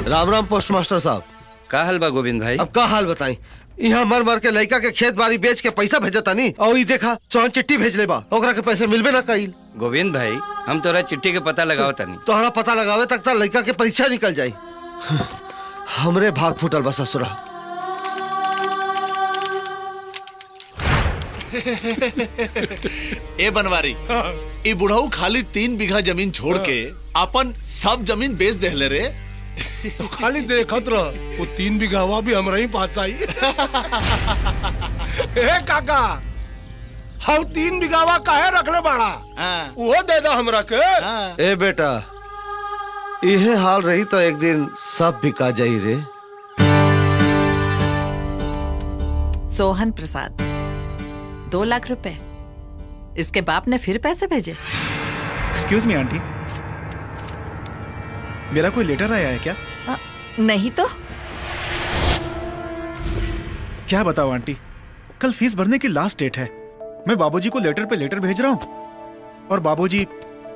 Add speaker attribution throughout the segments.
Speaker 1: Ram Ram post master साहब।
Speaker 2: का हाल बा गोविंद भाई?
Speaker 1: अब का हाल बताई, यहाँ मर मर के लड़का के खेत बाड़ी बेच के पैसा भेजता नहीं और ये देखा चौन चिट्ठी भेज ले बा, ओकरा के पैसे मिलबे ना कईल।
Speaker 2: गोविंद भाई हम तोरा चिट्ठी के पता लगाओ तनी।
Speaker 1: तोहरा पता लगावे तक लड़का के परीक्षा निकल जाई। हमरे भाग फूटल बा ससुरा।
Speaker 3: ए बनवारी, ई बुढ़ऊ खाली 3 बीघा जमीन छोड़ के अपन सब जमीन बेच देले रे।
Speaker 4: तो खाली देखत रह, वो 3 बीघावा भी हमरा ही पास आई। ए काका, हम 3 बीघावा काहे रखले बाड़ा? वो दे दो हमरा के।
Speaker 1: ए बेटा, इहे हाल रही तो एक दिन सब बिका जाई रे।
Speaker 5: सोहन प्रसाद 2 लाख रुपए। इसके बाप ने फिर पैसे भेजे।
Speaker 6: एक्सक्यूज मी आंटी, मेरा कोई लेटर आया है क्या?
Speaker 5: नहीं तो
Speaker 6: क्या बताओ आंटी, कल फीस भरने की लास्ट डेट है। मैं बाबूजी को लेटर पे लेटर भेज रहा हूँ और बाबूजी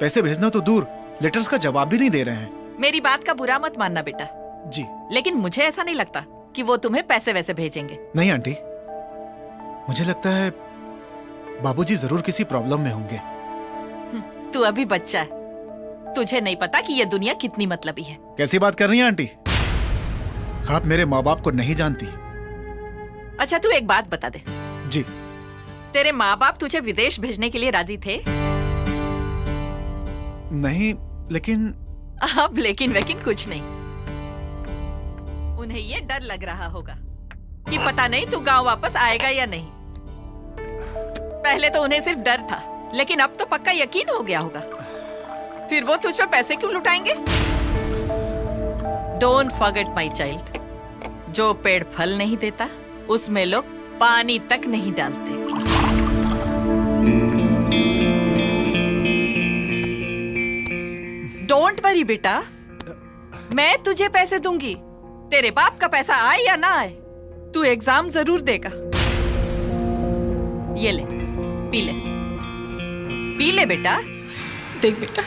Speaker 6: पैसे भेजना तो दूर, लेटर्स का जवाब भी नहीं दे रहे हैं।
Speaker 5: मेरी बात का बुरा मत मानना बेटा
Speaker 6: जी,
Speaker 5: लेकिन मुझे ऐसा नहीं लगता कि वो तुम्हें पैसे वैसे भेजेंगे।
Speaker 6: नहीं आंटी, मुझे लगता है बाबूजी जरूर किसी प्रॉब्लम में होंगे।
Speaker 5: तू अभी बच्चा है, तुझे नहीं पता कि ये दुनिया कितनी मतलबी है।
Speaker 6: कैसी बात कर रही हैं आंटी? आप मेरे माँ बाप को नहीं जानती।
Speaker 5: अच्छा तू एक बात बता दे,
Speaker 6: जी,
Speaker 5: तेरे माँ बाप तुझे विदेश भेजने के लिए राजी थे?
Speaker 6: नहीं, लेकिन
Speaker 5: अब लेकिन वेकिन कुछ नहीं। उन्हें ये डर लग रहा होगा कि पता नहीं तू गांव वापस आएगा या नहीं। पहले तो उन्हें सिर्फ डर था, लेकिन अब तो पक्का यकीन हो गया होगा। फिर वो तुझ पे पैसे क्यों लुटाएंगे? डोंट फॉरगेट माय चाइल्ड, जो पेड़ फल नहीं देता उसमें लोग पानी तक नहीं डालते। डोंट वरी बेटा, मैं तुझे पैसे दूंगी। तेरे बाप का पैसा आए या ना आए, तू एग्जाम जरूर देगा। ये ले, पी ले, पी ले बेटा।
Speaker 7: देख बेटा,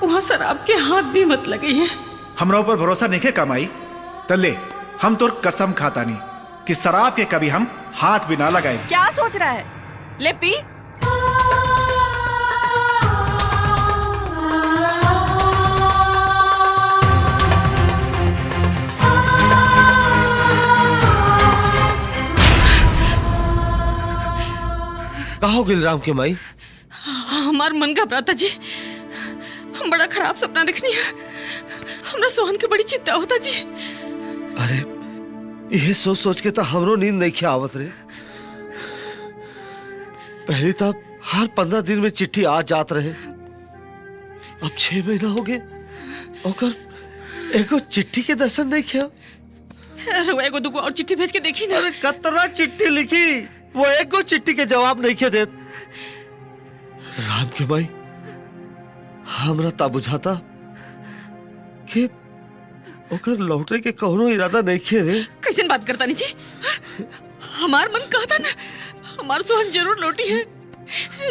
Speaker 7: वहाँ शराब के हाथ भी मत लगे हैं।
Speaker 6: हमरा ऊपर भरोसा नहीं है कमाई तले, हम तो कसम खाता नहीं कि शराब के कभी हम हाथ भी ना लगाए।
Speaker 5: क्या सोच रहा है? ले पी।
Speaker 1: कहो गिलराम के माई?
Speaker 7: हमार मन घबराता जी, हम बड़ा खराब सपना देखनी है। हमरा सोहन के बड़ी चिंता होता जी।
Speaker 1: अरे यह सोच सोच के तो हमरो नींद नहीं खे आवत रे। पहले तो हर 15 दिन में चिट्ठी आ जात रहे, अब 6 महीना हो गए ओकर एगो चिट्ठी के दर्शन नहीं किया।
Speaker 7: अरे वो एगो दुगो और चिट्ठी भेज के देखी ना।
Speaker 1: अरे कतरा चिट्ठी लिखी, वो एगो चिट्ठी के जवाब नहीं के देत। राम के भाई, हमरा ता बुझाता कि ओकर लौटे के कौनो इरादा नहीं खे रे।
Speaker 7: कैसे बात करता नहीं जी? हमार मन कहता ना, हमार सोहन जरूर लौटी है,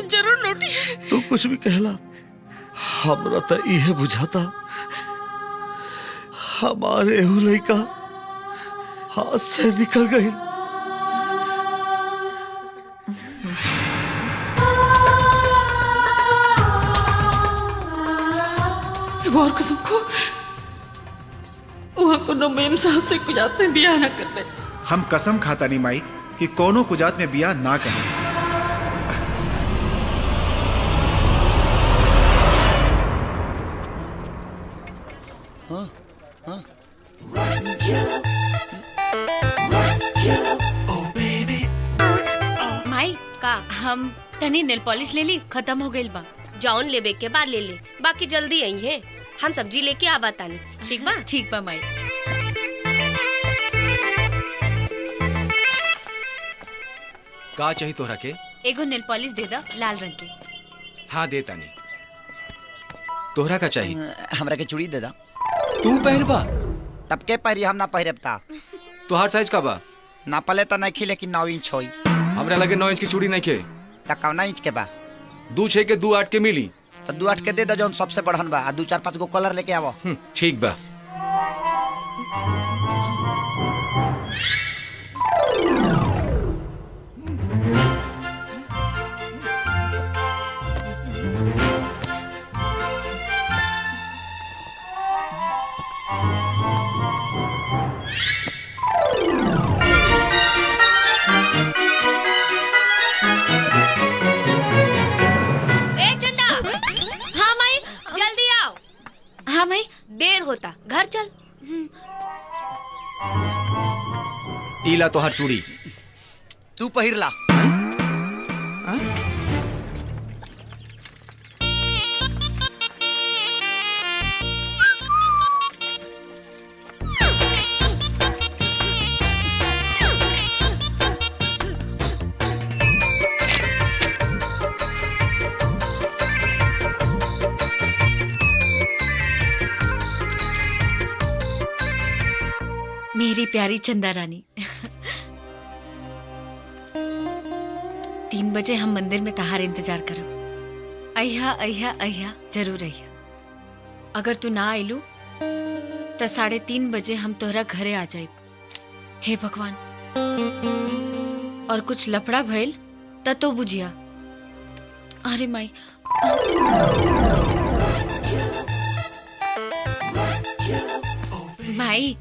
Speaker 7: जरूर लौटी है।
Speaker 1: तू कुछ भी कहला, हमरा ता इहे बुझाता हमारे एहू लइका हाथ से निकल गई।
Speaker 7: और कसम को वहाँ को मेम साहब से कुजात में बियाह ना कर ले।
Speaker 6: हम कसम खाता नहीं माई कि कोनो कुजात में बियाह ना करें।
Speaker 8: माई का हम तनी नेल पॉलिश ले ली, खत्म हो गई बा।
Speaker 9: जौन लेबे के बाद ले ले, बाकी जल्दी आई है। हम सब्जी लेके आ बतानी, ठीक बा?
Speaker 8: ठीक बा माई।
Speaker 10: का चाहिए तोहरा के?
Speaker 8: एगो नेल पॉलिश दे दा, लाल रंग के।
Speaker 10: हाँ दे तानी। तोहरा का चाहिए?
Speaker 11: हमरा के चूड़ी दे दा।
Speaker 10: तू पहनबा?
Speaker 11: तब के पहरी, हम ना पहरबता।
Speaker 10: तोहार साइज का बा?
Speaker 11: ना पले तो नहीं खी, लेकिन 9 इंच होई।
Speaker 10: हमरा लगे 9 इंच की चूड़ी नहीं खे।
Speaker 11: त कौना इंच के बा?
Speaker 10: 2 6 के 2 8 के मिली।
Speaker 11: तो 2 8 के दे दो, जौन सबसे बढ़न बा। 2 4 5 गो कलर लेके आवो।
Speaker 10: ठीक बा।
Speaker 9: ए चंदा, हाँ माई जल्दी आओ। हाँ माई देर होता, घर चल।
Speaker 10: ईला तोहार चूड़ी।
Speaker 11: तू पहिर ला।
Speaker 8: मेरी प्यारी चंदा रानी, 3 बजे हम मंदिर में तहार इंतजार करब। अहिया अहिया अहिया जरूर अहिया। अगर तू ना आइलू तो 3:30 बजे हम तोहरा घरे आ जाइब। हे भगवान, और कुछ लफड़ा भइल त तो बुझिया। अरे माई, माई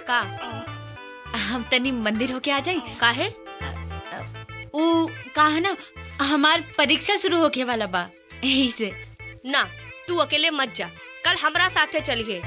Speaker 9: का
Speaker 8: हम तनी मंदिर होके आ जाई।
Speaker 9: काहे?
Speaker 8: ऊ कहा ना, हमार परीक्षा शुरू होके वाला बा, यही से।
Speaker 9: ना, तू अकेले मत जा, कल हमरा साथे चलिए।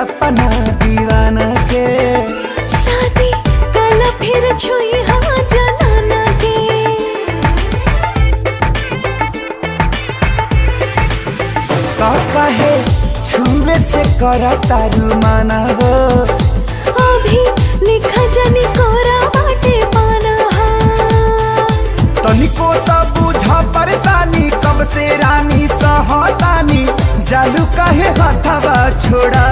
Speaker 12: अपना दीवाना के
Speaker 13: शादी कल फिर छुई हाँ जनाना के
Speaker 12: तो कहे छुए से करा तारू माना हो
Speaker 13: अभी लिखा जनी कोरा बाटे पाना
Speaker 12: तनिको तो बुझा परेशानी कब से रानी सहतानी जालू कहे हथवा छोड़ा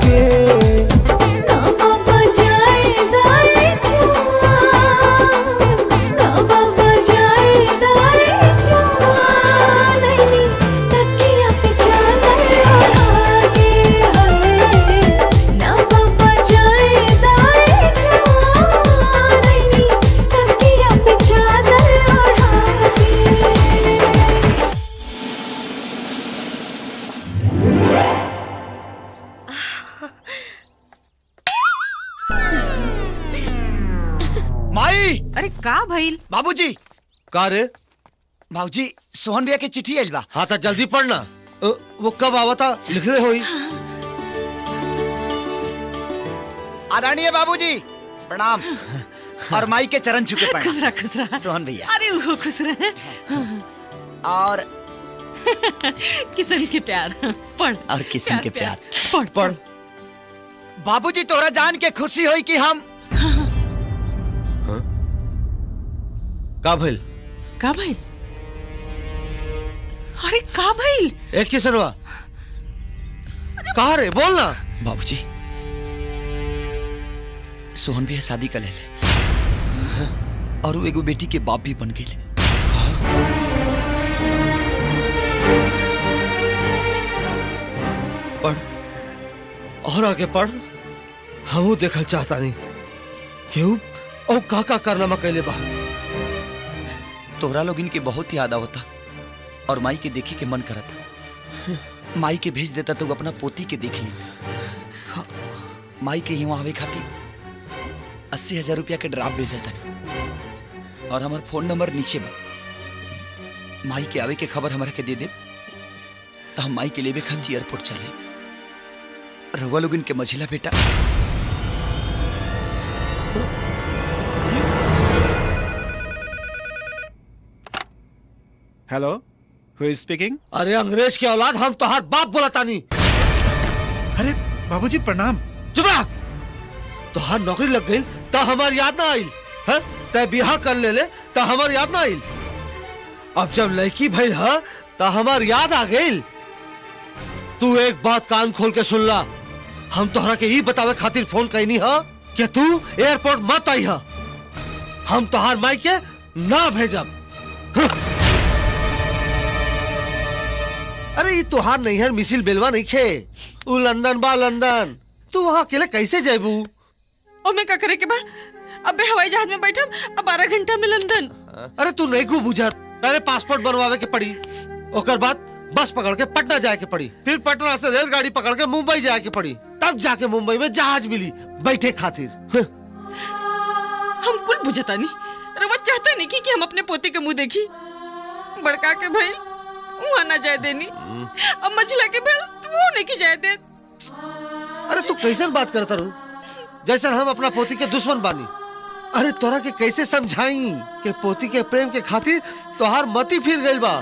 Speaker 12: के
Speaker 13: ना बाबा जाए दाए जवान ना बाबा जाए दाए जवान नहीं तकिया पे चादर ओढ़ा के हमें ना बाबा जाए दाए जवान नहीं तकिया पे चादर ओढ़ा के
Speaker 11: माई
Speaker 5: अरे का भइल?
Speaker 11: बाबूजी
Speaker 1: का रे?
Speaker 11: बाबूजी सोहन भैया के चिट्ठी आइल बा।
Speaker 1: हाँ तो जल्दी पढ़ना। वो कब आवा था लिखले होई।
Speaker 11: आदरणीय बाबूजी प्रणाम और माई के चरण छू के प्रणाम।
Speaker 5: खुश रह खुश रह
Speaker 11: सोहन भैया।
Speaker 5: अरे वो खुश रहे
Speaker 11: और
Speaker 5: किशन के प्यार पढ़
Speaker 11: और किशन के प्यार
Speaker 5: पढ़
Speaker 1: पढ़।
Speaker 11: बाबूजी तोरा जान के खुशी होई कि हम
Speaker 1: का भइल?
Speaker 5: का भाई
Speaker 7: अरे का भइल?
Speaker 1: एक किसनवा कहा रे, बोल ना।
Speaker 11: बाबूजी, सोहन भी है शादी कर ले और वो एगो बेटी के बाप भी बन गए।
Speaker 1: पढ़ और आगे पढ़, हमू देखल चाहता नहीं क्यों और का कारनामा कैले बा।
Speaker 11: तोहरा लोग इनके बहुत याद आवता और माई के देखे के मन करता। माई के भेज देता तो अपना पोती के देख ली। माई के यहाँ आवे खातिर 80,000 रुपया के ड्राफ्ट भेजा था और हमार फोन नंबर नीचे बा। माई के आवे के खबर हमारे के दे दे तो हम माई के लेवे खातिर एयरपोर्ट चले। रउआ लोग इनके मझिला बेटा।
Speaker 6: हेलो, हु इज स्पीकिंग?
Speaker 1: अरे अंग्रेज की औलाद, हम तोहार बाप बोलता नहीं।
Speaker 6: अरे बाबूजी प्रणाम।
Speaker 1: चुप रहा। तोहार नौकरी लग गई तो हमार याद ना आई है? तय बिहा कर ले तो हमार याद ना आई। अब जब लड़की भइल है तो हमार याद आ गई। तू एक बात कान खोल के सुन ला, हम तोहरा के ही बतावे खातिर फोन कैनी है कि तू एयरपोर्ट मत आई है। हम तोहार माई के ना भेजब। अरे ये तोहार नहीं है, मिसिल बेलवा नहीं खे। उ लंदन बा लंदन। तू वहाँ अकेले कैसे जाबू?
Speaker 7: और मैं का करे के बा? अबे हवाई जहाज में बैठब, अब 12 घंटा में लंदन।
Speaker 1: अरे तू नहीं को बुझत। पहले पासपोर्ट बनवावे के पड़ी, ओकर बाद बस पकड़ के पटना जाए के पड़ी, फिर पटना से रेलगाड़ी पकड़ के मुंबई जाए के पड़ी, तब जाके मुंबई में जहाज मिली बैठे खातिर।
Speaker 7: हम कुल बुझता नहीं, रवा चाहता नहीं कि हम अपने पोते के मुंह देखी। बड़का के भाई वहाँ ना जाए देनी, अब मछला के भाई वो नहीं की जाए दे।
Speaker 1: अरे तू कैसे बात करता रू जैसे हम अपना पोती के दुश्मन बानी। अरे तोरा के कैसे समझाई कि पोती के प्रेम के खातिर तोहार मती फिर गइल बा।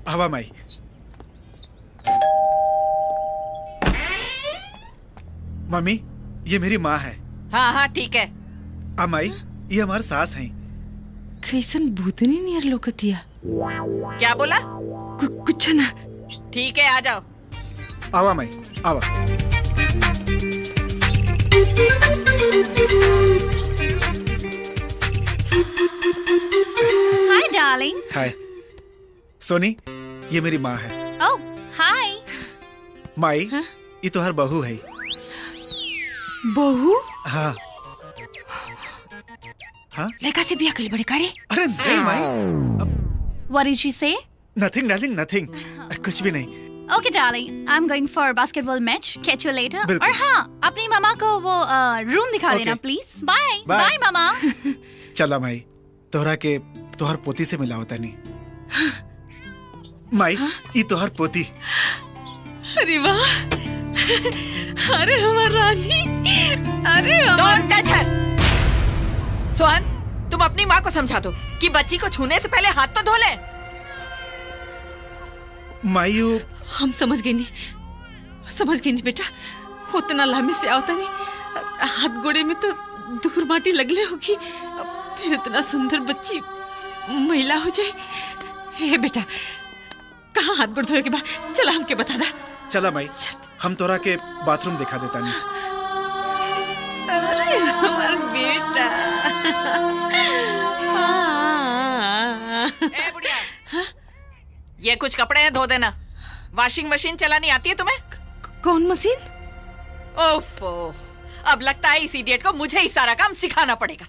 Speaker 6: हवा माई। मम्मी, ये मेरी माँ है।
Speaker 5: हाँ हाँ ठीक है।
Speaker 6: माई, ये हमारे सास हैं।
Speaker 7: कैसन भूतनी नियर लोकतिया।
Speaker 5: क्या बोला?
Speaker 7: कुछ ना।
Speaker 5: ठीक है, आ जाओ।
Speaker 6: आवा माई, आवा।
Speaker 9: Hi darling.
Speaker 6: हाय सोनी, ये मेरी माँ है।
Speaker 9: ओह हाय।
Speaker 6: माई, ये तो हर बहू है।
Speaker 7: बहू?
Speaker 6: हाँ हाँ।
Speaker 7: लड़का से बिया कल बड़े करे?
Speaker 6: अरे नहीं माई।
Speaker 9: What did she say?
Speaker 6: Nothing, darling, nothing. कुछ भी नहीं।
Speaker 9: Okay, darling. I'm going for a basketball match. Catch you later.
Speaker 6: बिल्कुल।
Speaker 9: और हाँ, अपनी मामा को वो रूम दिखा देना प्लीज। बाय बाय मामा।
Speaker 6: चला माई, तोहरा के तोहर पोती से मिला होता नहीं। माई, ये तोहर पोती।
Speaker 7: अरे वाह, अरे हमार रानी, अरे
Speaker 5: Don't touch her. सोहन, तुम अपनी माँ को समझा दो कि बच्ची को छूने से पहले हाथ तो धो ले।
Speaker 6: मायू,
Speaker 7: हम समझ गए नहीं बेटा। उतना लामे से आवता नहीं, हाथ गोड़े में तो धूल माटी लगले होगी, फिर इतना सुंदर बच्ची महिला हो जाए। हे बेटा, कहाँ हाथ गोड़ धोए के बाद? चला हमके बता दा।
Speaker 6: चला माई, हम तोरा के बाथरूम दिखा देता नहीं।
Speaker 7: अरे हमार बेटा।
Speaker 5: ए बुढ़िया, ये कुछ कपड़े हैं, धो देना। वॉशिंग मशीन चलानी आती है तुम्हें?
Speaker 7: कौन मशीन?
Speaker 5: ओफो, अब लगता है इस इडियट को मुझे ही सारा काम सिखाना पड़ेगा।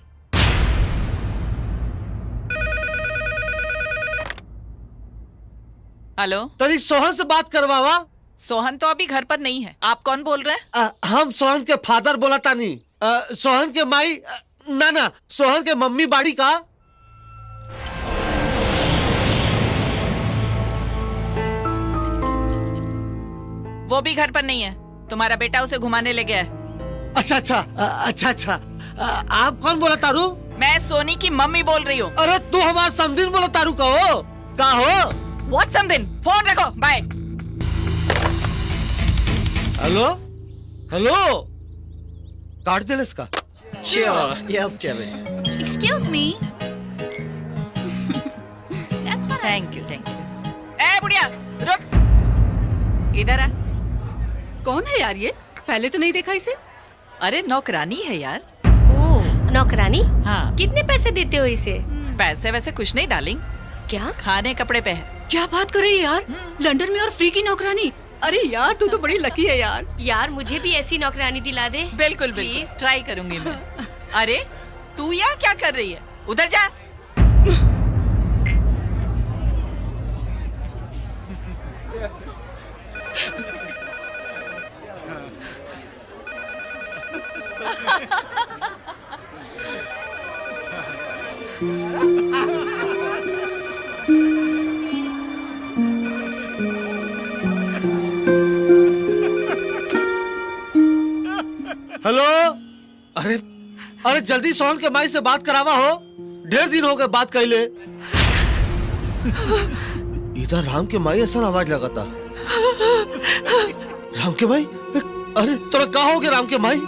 Speaker 5: हेलो,
Speaker 1: तरी सोहन से बात करवावा।
Speaker 5: सोहन तो अभी घर पर नहीं है। आप कौन बोल रहे हैं?
Speaker 1: हम सोहन के फादर बोलता नहीं। सोहन के माई ना, सोहन के मम्मी बाड़ी का।
Speaker 5: वो भी घर पर नहीं है। तुम्हारा बेटा उसे घुमाने ले गया है।
Speaker 1: अच्छा। आप कौन बोला तारू?
Speaker 5: मैं सोनी की मम्मी बोल रही हूँ।
Speaker 1: अरे तू हमारा समदिन बोला तारू का हो?
Speaker 5: What someday? फोन रखो, बाय।
Speaker 1: हेलो, काट दे इसका।
Speaker 11: Cheers. Yes, David.
Speaker 9: Excuse me.
Speaker 5: Thank you. ए बुढ़िया रुक, इधर आ।
Speaker 7: कौन है यार ये? पहले तो नहीं देखा इसे।
Speaker 5: अरे नौकरानी है यार।
Speaker 9: ओ नौकरानी?
Speaker 5: हाँ।
Speaker 9: कितने पैसे देते हो इसे?
Speaker 5: पैसे वैसे कुछ नहीं डार्लिंग,
Speaker 9: क्या
Speaker 5: खाने कपड़े पे है।
Speaker 7: क्या बात कर रही है यार, लंदन में और फ्री की नौकरानी। अरे यार तू तो बड़ी लकी है यार।
Speaker 9: यार मुझे भी ऐसी नौकरानी दिला दे।
Speaker 5: बिल्कुल ट्राई करूंगी मैं। अरे तू यहाँ क्या कर रही है? उधर जा।
Speaker 1: हेलो। अरे अरे जल्दी सोहन के माई से बात करावा हो, ढेर दिन हो गए बात कैले। इधर राम के माई ऐसा आवाज लगाता। राम के माई? अरे तोरा का हो गया राम के माई?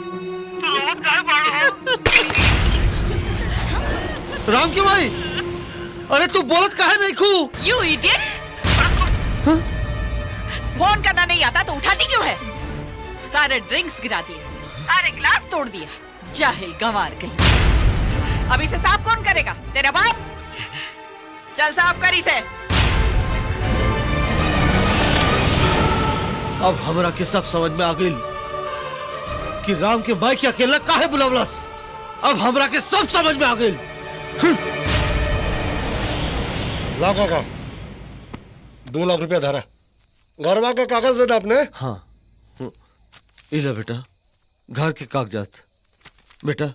Speaker 1: राम के माई, अरे तू बोलत काहे नहीं खू?
Speaker 5: You idiot! फोन करना नहीं आता तो उठाती क्यों है? सारे ड्रिंक्स गिरा दिए, सारे गिलास तोड़ दिए, जाहिल गंवार कहीं। अब इसे साफ कौन करेगा? तेरा बाप? चल साफ कर इसे।
Speaker 1: अब हमरा के सब समझ में आ गई कि राम के माई के अकेला काहे बुलावलस। अब हमरा के सब समझ में आ गई।
Speaker 4: ला काका 2 लाख रुपया धरा, घरवा के कागज दे दे आपने।
Speaker 1: हाँ इला बेटा, घर के कागजात। बेटा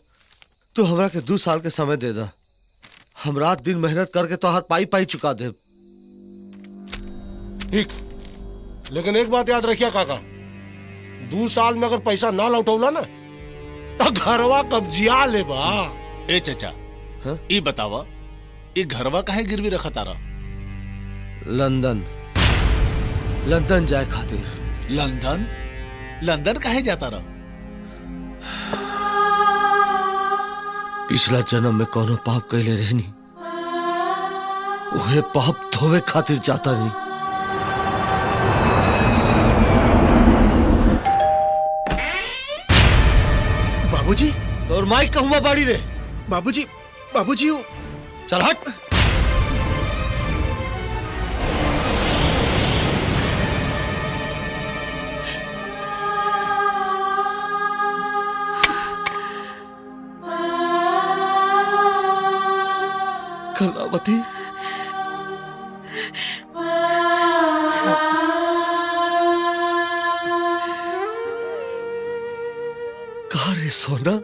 Speaker 1: तू हमरा के 2 साल के समय दे दा, हम रात दिन मेहनत करके तो हर पाई पाई चुका दे।
Speaker 4: ठीक, लेकिन एक बात याद रखिए काका, 2 साल में अगर पैसा ना लौटौला ना तो घरवा कब्जिया ले बा।
Speaker 3: ए चचा, ई बतावा ई घरवा काहे गिरवी रखा तारा?
Speaker 1: लंदन जाए खातिर।
Speaker 3: लंदन काहे जाता रहा?
Speaker 1: पिछला जन्म में कोनो पाप कैले रहनी, उहे पाप धोवे खातिर जाता नहीं।
Speaker 6: बाबूजी,
Speaker 1: और माइक कहूँगा बाड़ी रे।
Speaker 6: बाबूजी, बाबूजी
Speaker 1: चल हट। कलावती, कहा रे सोना,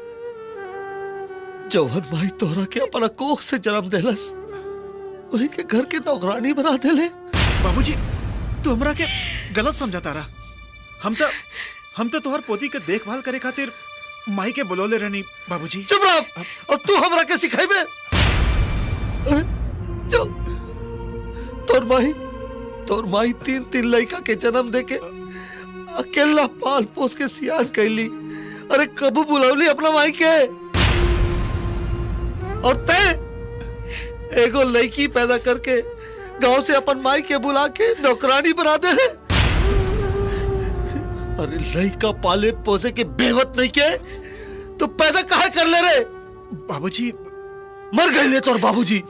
Speaker 1: जौहन भाई तोहरा के अपना कोख से जन्म देलस, वही के घर के नौकरानी बना देले।
Speaker 6: बाबूजी तू हमरा के गलत समझता रहा। हम तो तोहर पोती के देखभाल करे खातिर माई के बुलौले रहनी। बाबूजी
Speaker 1: चुप रह, अब तू हमरा के सिखाइबे? अरे चल, तोर माई 3 लड़का के जन्म देके अकेला पाल पोस के सियान कैली। अरे कबू बुलौली अपना माई के? और तय एगो लड़की पैदा करके गांव से अपन माई के बुला के नौकरानी बना दे है। अरे लड़का पाले पोसे के बेवत नहीं के तो पैदा काहे कर ले रे?
Speaker 6: बाबूजी
Speaker 1: मर गए ले तोर बाबूजी।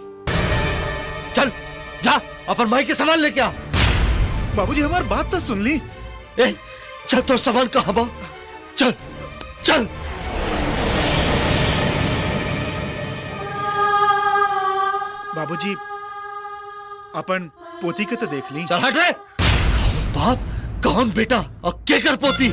Speaker 1: चल जा अपन माई के सामान लेके आ।
Speaker 6: बाबूजी हमार बात तो सुन ली।
Speaker 1: ए चल, तोर सामान कहाँ बा? चल चल।
Speaker 6: बाबूजी अपन पोती के तो देख ली।
Speaker 1: चल हट रे। बाप कौन बेटा और के कर पोती?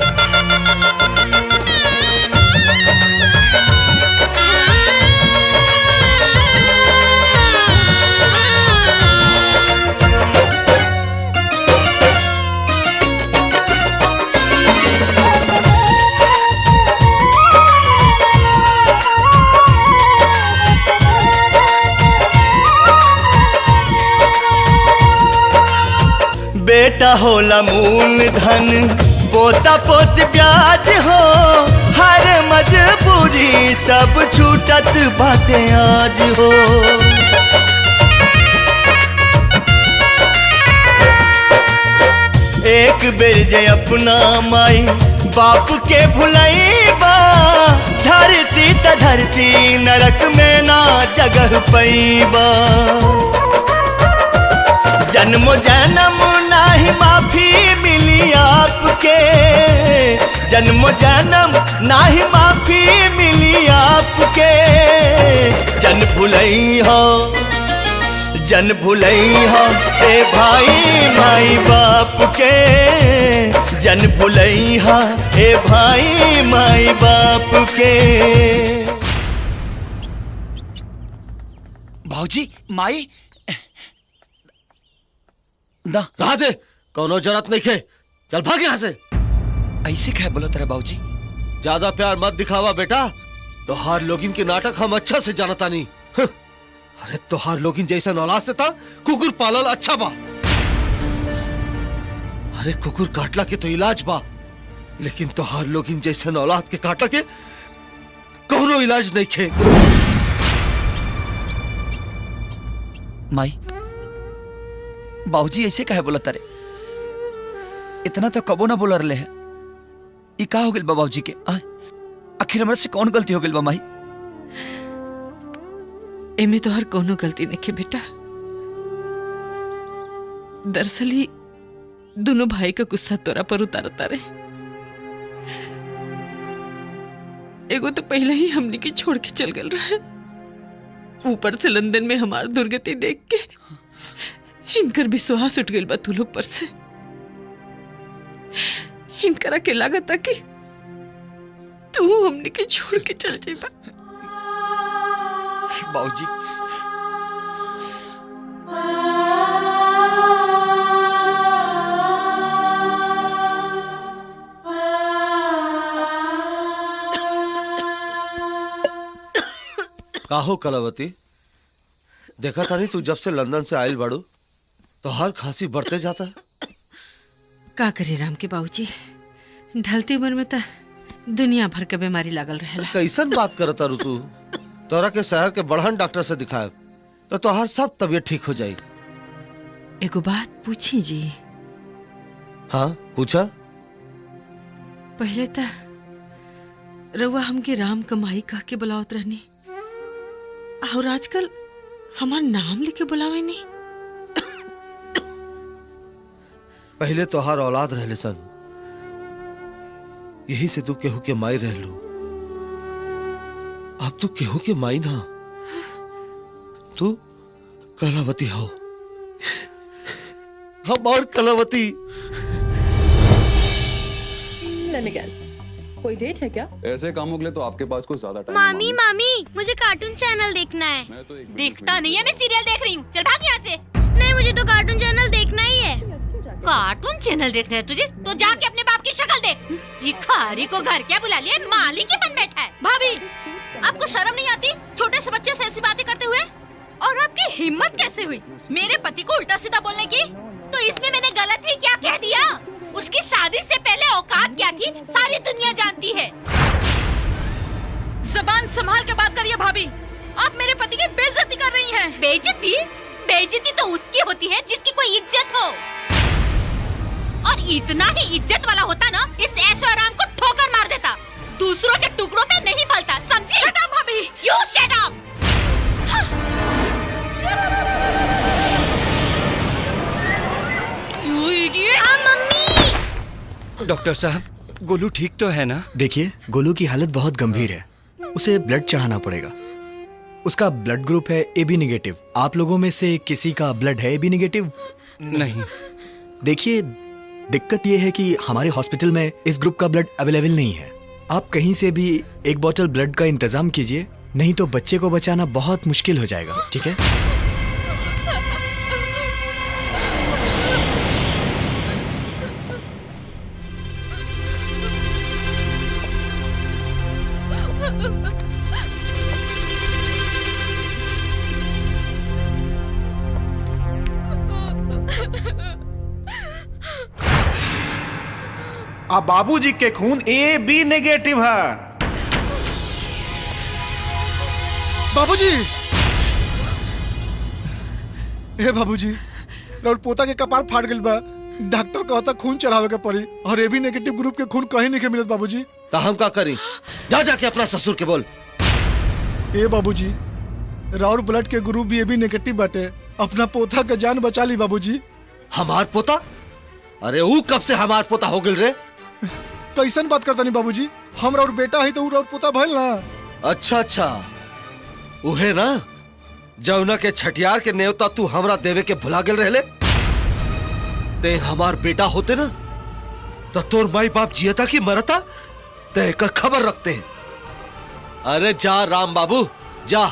Speaker 12: बेटा होला मूल धन, पोता पोत ब्याज हो, हर मजबूरी सब छूटत बाटे आज हो। एक बेर जे अपना माई बाप के भुलाईबा, धरती त धरती नरक में ना जगह पैबा। जन्मो जन्म नाही माफी मिली आपके, जन्मो जन्म नाही माफी मिली आपके। जन भुलई हो, जन भुलई हो ए भाई माई बाप के। जन भुलई हो ए भाई माई बाप के। भाऊजी माई ना
Speaker 1: रहा दे, कोनो जरूरत नहीं खे, चल भाग यहाँ से।
Speaker 11: ऐसे क्या बोला तेरा बाबूजी?
Speaker 1: ज्यादा प्यार मत दिखावा बेटा, तोहार लोगिन के नाटक हम अच्छा से जानता नहीं। अरे तोहार लोगिन जैसा औलाद से था कुकुर पालल अच्छा बा। अरे कुकुर काटला के तो इलाज बा, लेकिन तोहार लोगिन जैसे औलाद के काटला के कोनो इलाज नहीं खे।
Speaker 11: माई बाबूजी ऐसे काहे बोला तारे? इतना तो कबो ना बोला रहे हैं। ई का हो गइल बा बाबूजी के? आखिर हमरा से कौन गलती हो गइल बा माई?
Speaker 7: एमे तो हर कोनो गलती नहीं के बेटा। दरअसल ही दोनों भाई का गुस्सा तोरा पर उतारता रहे। एगो तो पहले ही हमने के छोड़ के चल गल रहा है, ऊपर से लंदन में हमार दुर्गति देख के इनकर भी सुहास उठ गइल बा तू लोग पर से। इनकरा के लागत कि तू हमने के छोड़ के चल जाइबा।
Speaker 11: बाबूजी
Speaker 1: काहो कलावती, देखा था नहीं तू जब से लंदन से आयल बाड़ू तो हर खांसी बढ़ते जाता है।
Speaker 7: का करे राम के बाबूजी, ढलती उम्र में तो दुनिया भर के बीमारी लागल रहेला।
Speaker 1: कैसन बात करता रू तू? तोरा के शहर के बढ़न डॉक्टर से दिखाए तो तोहर सब तबीयत ठीक हो जाई।
Speaker 7: एगो बात पूछी जी?
Speaker 1: हाँ पूछा।
Speaker 7: पहले तो रउआ हमके राम कमाई कह के बुलावत रहनी, और आजकल हमार नाम लेके बुलावे नहीं।
Speaker 1: पहले तोहार औलाद रहले सन, यही से तू केहू के माई रहलू। अब तू केहू के माई ना, तू कलावती हो। हम और कलावती।
Speaker 14: कोई डेट है क्या?
Speaker 15: ऐसे कामों के लिए तो आपके पास कुछ ज्यादा टाइम।
Speaker 9: मामी मामी मुझे कार्टून चैनल देखना है।
Speaker 14: देखता नहीं है, मैं सीरियल देख रही हूँ। चल भाग यहाँ से।
Speaker 9: नहीं मुझे तो कार्टून चैनल देखना ही है।
Speaker 14: कार्टून चैनल देखना है तुझे? तो जाके अपने बाप की शक्ल देख। भिखारी को घर क्या बुला लिया, मालिक ही बन बैठा है।
Speaker 9: भाभी आपको शर्म नहीं आती छोटे से बच्चे से ऐसी बातें करते हुए? और आपकी हिम्मत कैसे हुई मेरे पति को उल्टा सीधा बोलने की?
Speaker 14: तो इसमें मैंने गलत ही क्या कह दिया? उसकी शादी से पहले औकात क्या थी सारी दुनिया जानती है।
Speaker 9: जबान संभाल के बात करिए भाभी, आप मेरे पति की बेइज्जती कर रही हैं।
Speaker 14: बेइज्जती? बेइज्जती तो उसकी होती है जिसकी कोई इज्जत हो। और इतना ही इज्जत वाला होता ना, इस ऐशो आराम को ठोकर मार देता, दूसरों के टुकड़ों पे नहीं पलता, समझी?
Speaker 9: शट अप भाभी।
Speaker 14: You shut up. You idiot.
Speaker 9: हाँ मम्मी।
Speaker 2: डॉक्टर साहब, गोलू ठीक तो है ना?
Speaker 16: देखिए गोलू की हालत बहुत गंभीर है, उसे ब्लड चढ़ाना पड़ेगा। उसका ब्लड ग्रुप है AB नेगेटिव। आप लोगों में से किसी का ब्लड है AB नेगेटिव?
Speaker 2: नहीं।
Speaker 16: देखिए दिक्कत यह है कि हमारे हॉस्पिटल में इस ग्रुप का ब्लड अवेलेबल नहीं है। आप कहीं से भी एक बोतल ब्लड का इंतजाम कीजिए, नहीं तो बच्चे को बचाना बहुत मुश्किल हो जाएगा। ठीक है?
Speaker 6: अब बाबूजी के खून AB नेगेटिव है। बाबूजी, हे बाबूजी, और पोता के कपार फाट गइल बा। डॉक्टर कहता खून चढ़ावे के पड़ी और ए बी नेगेटिव ग्रुप के खून कहीं नहीं के मिलत बाबूजी।
Speaker 1: तो हम का करी? जा जाके अपना ससुर के बोल।
Speaker 6: ए बाबूजी, राउर ब्लड के ग्रुप भी ए बी नेगेटिव बाटे। अपना पोता के जान बचा ली बाबूजी।
Speaker 1: हमार पोता? अरे वो कब से हमार पोता हो गिल रे?
Speaker 6: कैसन बात करता नहीं बाबूजी, हम राउर बेटा है तो राउर पोता भइल ना।
Speaker 1: अच्छा अच्छा, उहे ना जौना के छठियार के नेवता तू हमरा देवे के भुला गेल रहले। ते हमार बेटा होते ना तो तोर माई बाप जियता की मरता ते कर खबर रखते हैं। अरे जा राम बाबू जा।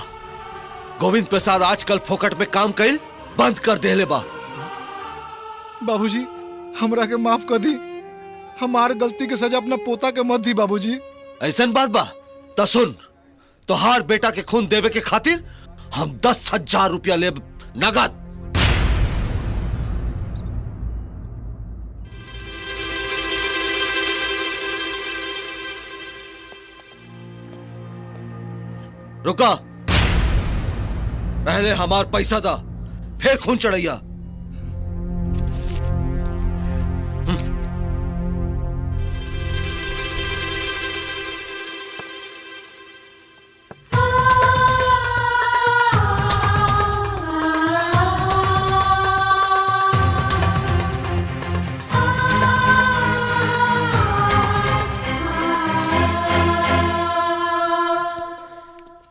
Speaker 1: गोविंद प्रसाद आजकल फोकट में काम कइल बंद कर देले बा।
Speaker 6: बाबूजी हमरा के माफ कर दी। हमार गलती के सजा अपना पोता के मत दी बाबूजी।
Speaker 1: ऐसन बात बा तो सुन, तोहार बेटा के खून देवे के खातिर हम 10,000 रुपया ले नगद। रुका, पहले हमार पैसा दा फिर खून चढ़ैया।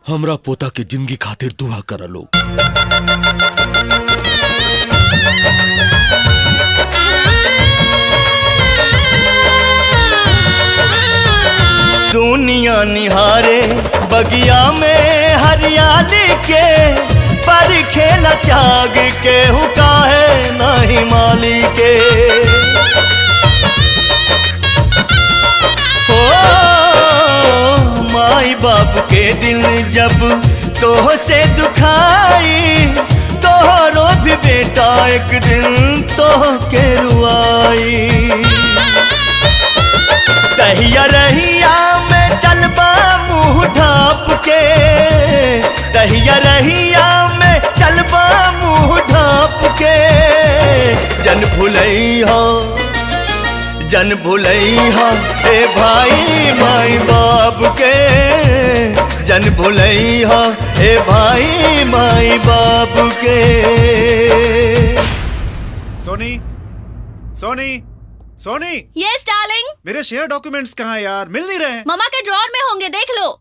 Speaker 1: हमरा पोता के जिंदगी खातिर दुआ करा लो।
Speaker 12: दुनिया निहारे बगिया में हरियाली के, पर खेला त्याग के हुका है नहीं माली के। माई बाप के दिल जब तोह से दुखाई, तोहरो भी बेटा एक दिन तोह के रुआई। तहिया रहिया में चलबा मुँह ढाप के, तहिया रहिया में चलबा मुँह ढाप के। जन भुलैया जन भुलैया ए भाई माई बाप के, जन भुलैया ए भाई माई बाप के।
Speaker 6: सोनी, सोनी, सोनी।
Speaker 14: Yes darling.
Speaker 6: मेरे शेयर डॉक्यूमेंट्स कहाँ हैं यार? मिल नहीं रहे।
Speaker 14: ममा के ड्रॉअर में होंगे, देख लो।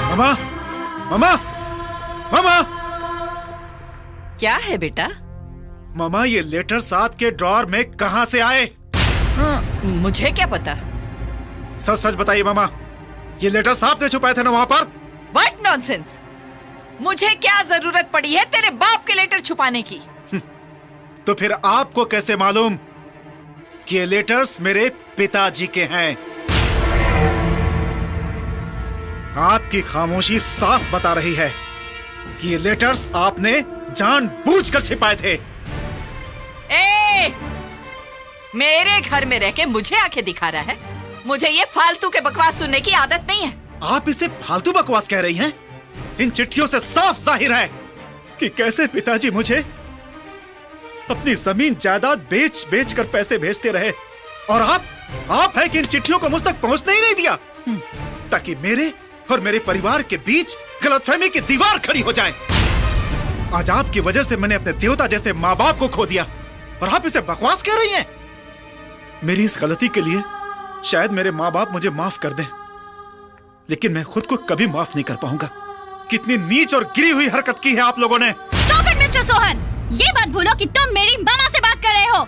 Speaker 6: मामा, मामा, मामा।
Speaker 5: क्या है बेटा?
Speaker 6: मामा ये लेटर्स आपके ड्रॉअर में कहाँ से आए?
Speaker 5: मुझे क्या पता?
Speaker 6: सच सच बताइए मामा, ये लेटर्स आपने छुपाए थे ना वहाँ पर?
Speaker 5: What nonsense! मुझे क्या जरूरत पड़ी है तेरे बाप के लेटर छुपाने की?
Speaker 6: तो फिर आपको कैसे मालूम कि ये लेटर्स मेरे पिताजी के हैं? आपकी खामोशी साफ बता रही है कि ये लेटर्स आपने जानबूझकर छिपाए थे।
Speaker 5: ए! मेरे घर में रह के मुझे आंखें दिखा रहा है? मुझे ये फालतू के बकवास सुनने की आदत नहीं है।
Speaker 6: आप इसे फालतू बकवास कह रही हैं? इन चिट्ठियों से साफ जाहिर है कि कैसे पिताजी मुझे अपनी जमीन जायदाद बेच बेच कर पैसे भेजते रहे, और आप है कि इन चिट्ठियों को मुझ तक पहुंचने ही नहीं दिया, ताकि मेरे और मेरे परिवार के बीच गलतफहमी की दीवार खड़ी हो जाए। आज आपकी वजह से मैंने अपने देवता जैसे माँ बाप को खो दिया, और आप इसे बकवास कह रही हैं। मेरी इस गलती के लिए शायद मेरे माँ बाप मुझे माफ कर दें, लेकिन मैं खुद को कभी माफ नहीं कर पाऊंगा। कितनी नीच और गिरी हुई हरकत की है आप लोगों ने।
Speaker 9: स्टॉप इट मिस्टर सोहन, ये बात भूलो कि तुम मेरी मामा से बात कर रहे हो।